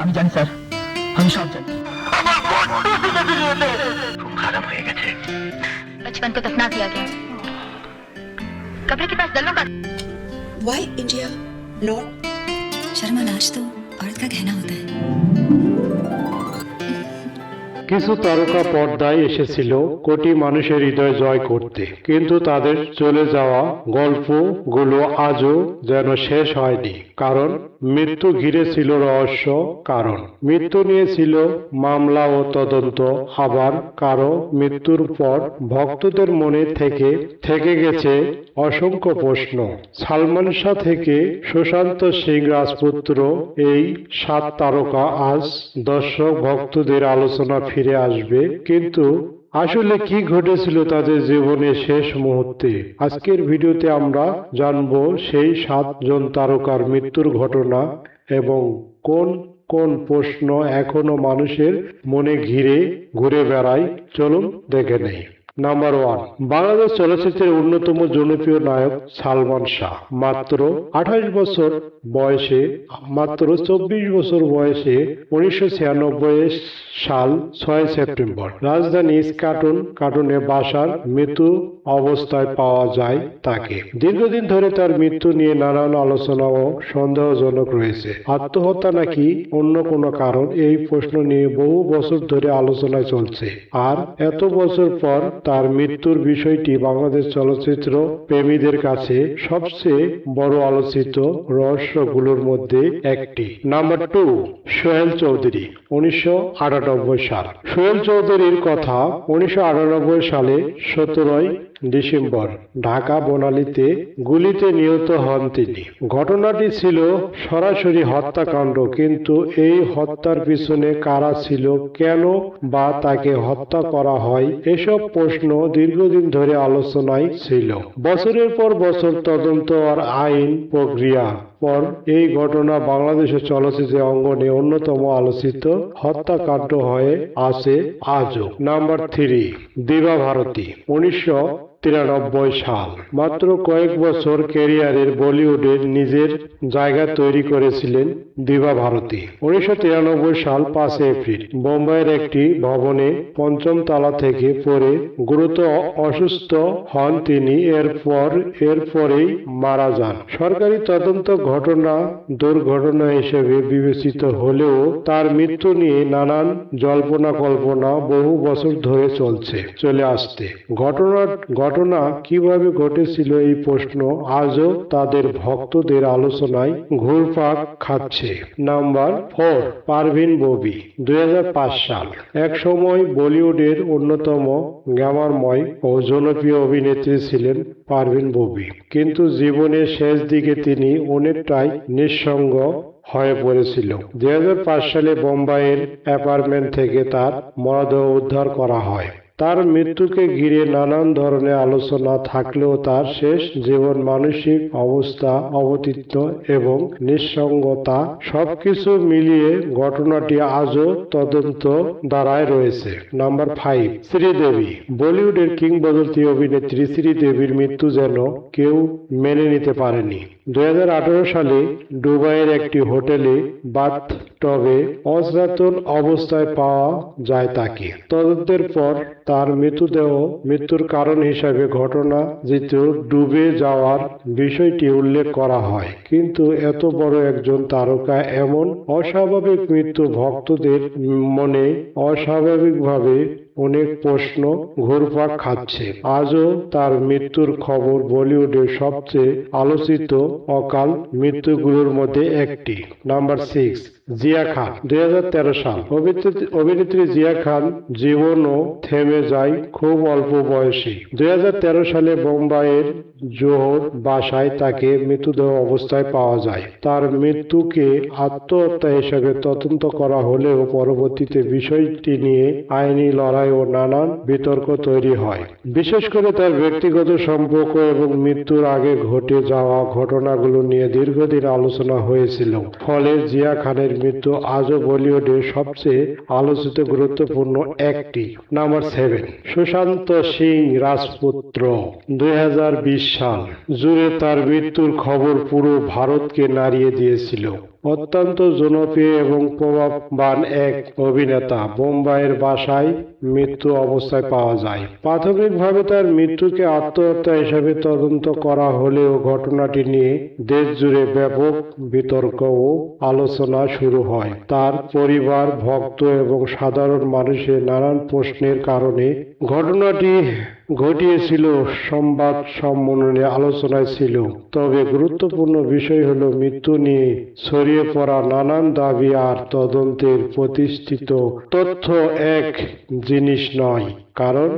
আমি জানি স্যার, আমি সব জানি। खूब खराब हो गए थे। बचपन को दफना दिया गया, कब्र के पास दलों का। Why India not? शर्मा, नाच तो औरत का गहना होता है। কিছু তারকা পর্দায় এসেছিল কোটি মানুষের হৃদয় জয় করতে, কিন্তু তাদের চলে যাওয়া গল্পগুলো আজও যেন শেষ হয়নি। কারণ মৃত্যু ঘিরে ছিল রহস্য, কারণ মৃত্যু নিয়ে ছিল মামলা ও তদন্ত, আবার কারো মৃত্যুর পর ভক্তদের মনে থেকে থেকে গেছে অসংখ্য প্রশ্ন। সালমান শাহ থেকে সুশান্ত সিং রাজপুত্র, এই 7 তারকা আজ দর্শক ভক্তদের আলোচনা ফিরে আসবে। কিন্তু আসলে কি ঘটেছিল তাদের জীবনের শেষ মুহূর্তে? আজকের ভিডিওতে আমরা জানব সেই 7 জন তারকার মৃত্যুর ঘটনা এবং কোন কোন প্রশ্ন এখনো মানুষের মনে ঘুরে বেড়ায়। চলুন দেখে নেই। নাম্বার 1, বাংলাদেশ চলচ্চিত্রের অন্যতম জনপ্রিয় নায়ক সালমান শাহ। মাত্র 24 বছর বয়সে 1996 সাল 6 সেপ্টেম্বর রাজধানী কার্টুনে বাসার মৃত্যু অবস্থায় পাওয়া যায় তাকে। দীর্ঘদিন ধরে তার মৃত্যু নিয়ে নানান আলোচনা ও সন্দেহজনক রয়েছে। আত্মহত্যা নাকি অন্য কোনো কারণ, এই প্রশ্ন নিয়ে বহু বছর ধরে আলোচনা চলছে। আর এত বছর পর তার মৃত্যুর বিষয়টি বাংলাদেশ চলচ্চিত্র প্রেমীদের কাছে সবচেয়ে বড় আলোচিত রহস্যগুলোর মধ্যে একটি। নাম্বার 2, সোহেল চৌধুরী, 1998 সাল। সোহেল চৌধুরীর কথা, 1998 সালে 17 ডিসেম্বর ঢাকা বনানীতে গুলিতে নিহত হন তিনি। ঘটনাটি ছিল সরাসরি হত্যাকাণ্ড, কিন্তু এই হত্যার পিছনে কারা ছিল, কেন বা তাকে হত্যা করা হয়, এসব প্রশ্ন দীর্ঘদিন ধরে আলোচনায় ছিল। বছরের পর বছর তদন্ত আর আইন প্রক্রিয়া পর এই ঘটনা বাংলাদেশের চলচ্চিত্র অঙ্গনে অন্যতম আলোচিত হত্যাকাণ্ড হয়ে আছে আজও। নাম্বার 3, দিবা ভারতী, 1993 সাল। মাত্র কয়েক বছর ক্যারিয়ারের বলিউডে নিজের জায়গা তৈরি করেছিলেন দিবা ভারতী। 1993 সাল 5 এপ্রিল বোম্বাইয়ের একটি ভবনে 5ম তলা থেকে পড়ে গুরুতর অসুস্থ হন তিনি। এরপরেই মারা যান। সরকারি তদন্ত ঘটনা দুর্ঘটনা হিসেবে বিবেচিত হলেও তার মৃত্যু নিয়ে নানান জল্পনা কল্পনা বহু বছর ধরে চলে আসছে। ঘটনা কিভাবে ঘটেছিল এই প্রশ্ন আজও তাদের ভক্তদের আলোচনায় ঘুরপাক খাচ্ছে। নাম্বার 4, পারভিন ববি, 2005 সাল। এক সময় বলিউডের অন্যতম গ্ল্যামারময় ও জনপ্রিয় অভিনেত্রী ছিলেন পারভিন ববি, কিন্তু জীবনের শেষ দিকে তিনি অনেকটাই নিঃসঙ্গ হয়ে পড়েছিল। 2005 সালে বোম্বাইয়ের অ্যাপার্টমেন্ট থেকে তার মরদেহ উদ্ধার করা হয়। তার মৃত্যুকে ঘিরে নানান ধরনের আলোচনা থাকলেও তার শেষ জীবন, মানসিক অবস্থা, অবতীর্ণ এবং নিঃসঙ্গতা সবকিছু মিলিয়ে ঘটনাটি আজও তদন্ত দ্বারায় রয়েছে। নাম্বার 5, শ্রীদেবী, বলিউডের কিংবদন্তি অভিনেত্রী শ্রীদেবীর মৃত্যু যেন কেউ মেনে নিতে পারেনি। 2018 সালে দুবাইয়ের একটি হোটেলে বাথটবে অচেতন অবস্থায় পাওয়া যায় তাকে। তদন্তের পর তার মৃত্যুর কারণ হিসাবে ঘটনাটিতে ডুবে যাওয়ার বিষয়টি উল্লেখ করা হয়। কিন্তু এত বড় একজন তারকা এমন অস্বাভাবিক মৃত্যু, ভক্তদের মনে অস্বাভাবিকভাবে অনেক প্রশ্ন ঘুরপাক খাচ্ছে। আজও তার মৃত্যুর খবর বলিউডের সবচেয়ে আলোচিত অকাল মৃত্যুগুলোর মধ্যে একটি। নাম্বার 6, জিয়া খান, 2013 সাল। অভিনেত্রী জিয়া খান জীবনও থেমে যায় খুব অল্প বয়সে। 2013 সালে বোম্বাইয়ের জোহর বাসায় তাকে মৃতদেহ অবস্থায় পাওয়া যায়। তার মৃত্যুকে আত্মহত্যা হিসেবে তদন্ত করা হলেও পরবর্তীতে বিষয়টি নিয়ে আইনি লড়াই ও নানান বিতর্ক তৈরি হয়। বিশেষ করে তার ব্যক্তিগত সম্পর্ক এবং মৃত্যুর আগে ঘটে যাওয়া ঘটনাগুলো নিয়ে দীর্ঘদিন আলোচনা হয়েছিল। ফলে জিয়া খানের মৃত্যু আজও বলিউডের সবচেয়ে আলোচিত গুরুত্বপূর্ণ একটি। নাম্বার 7, সুশান্ত সিং রাজপুত্র, 2020 সাল জুড়ে তার মৃত্যুর খবর পুরো ভারতকে নাড়িয়ে দিয়েছিল। অত্যন্ত জনপ্রিয় এবং প্রভাববান এক অভিনেতা। বোম্বাইয়ের বাসায় মৃত্যু অবস্থায় পাওয়া যায়। প্রাথমিকভাবে তার মৃত্যুকে আত্মহত্যা হিসেবে তদন্ত করা হলেও ঘটনাটি নিয়ে দেশ জুড়ে ব্যাপক বিতর্ক ও আলোচনা শুরু হয়। তার পরিবার, ভক্ত এবং সাধারণ মানুষের নানান প্রশ্নের কারণে ঘটনাটি ঘটিয়েছিল সংবাদ সম্মেলনে আলোচনায় ছিল। তবে গুরুত্বপূর্ণ বিষয় হলো মৃত্যু নিয়ে ছড়িয়ে পড়া নানান দাবি আর তদন্তের প্রতিষ্ঠিত তথ্য এক জিনিস নয়। কারণ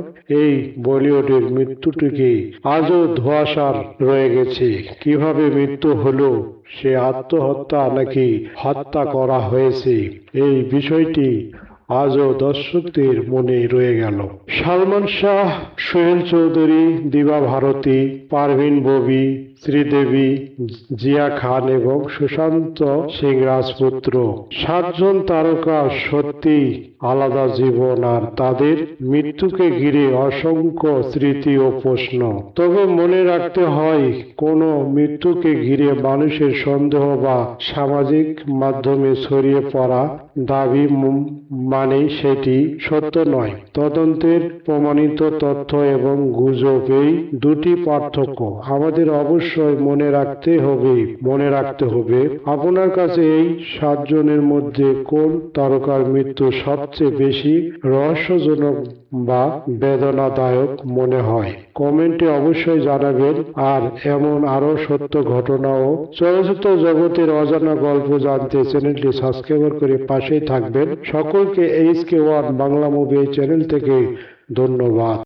এই বলিউডের মৃত্যুটিকে আজও ধোঁয়াশার রয়ে গেছে। কিভাবে মৃত্যু হলো, সে আত্মহত্যা নাকি হত্যা করা হয়েছে, এই বিষয়টি আজও দর্শকদের মনে রয়ে গেল। সালমান শাহ, সোহেল চৌধুরী, দিবা ভারতী, পারভিন ববি, শ্রীদেবী, জিয়া খান এবং সুশান্ত সিং রাজপুত্র, 7 জন তারকা সত্যি আলাদা জীবন, আর তাদের মৃত্যুকে ঘিরে অসংখ্য স্মৃতি ও প্রশ্ন। তবে মনে রাখতে হয়, কোনো মৃত্যুকে ঘিরে মানুষের সন্দেহ বা সামাজিক মাধ্যমে ছড়িয়ে পড়া দাবি মানেই সেটি সত্য নয়। তদন্তের প্রমাণিত তথ্য এবং গুজব, এই দুটি পার্থক্য। আমাদের অবশ্যই মনে রাখতে হবে আপনার কাছে এই 7 জনের মধ্যে কোন তারকার মৃত্যু সবচেয়ে বেশি রহস্যজনক বা বেদনাদায়ক মনে হয়। কমেন্টে অবশ্যই জানাবেন। আর এমন আরো সত্য ঘটনা ও চলচ্চিত্র জগতের অজানা গল্প জানতে চ্যানেলটি সাবস্ক্রাইব করে পাশেই থাকবেন। সকলকে HK1 বাংলা মুভি চ্যানেল থেকে ধন্যবাদ।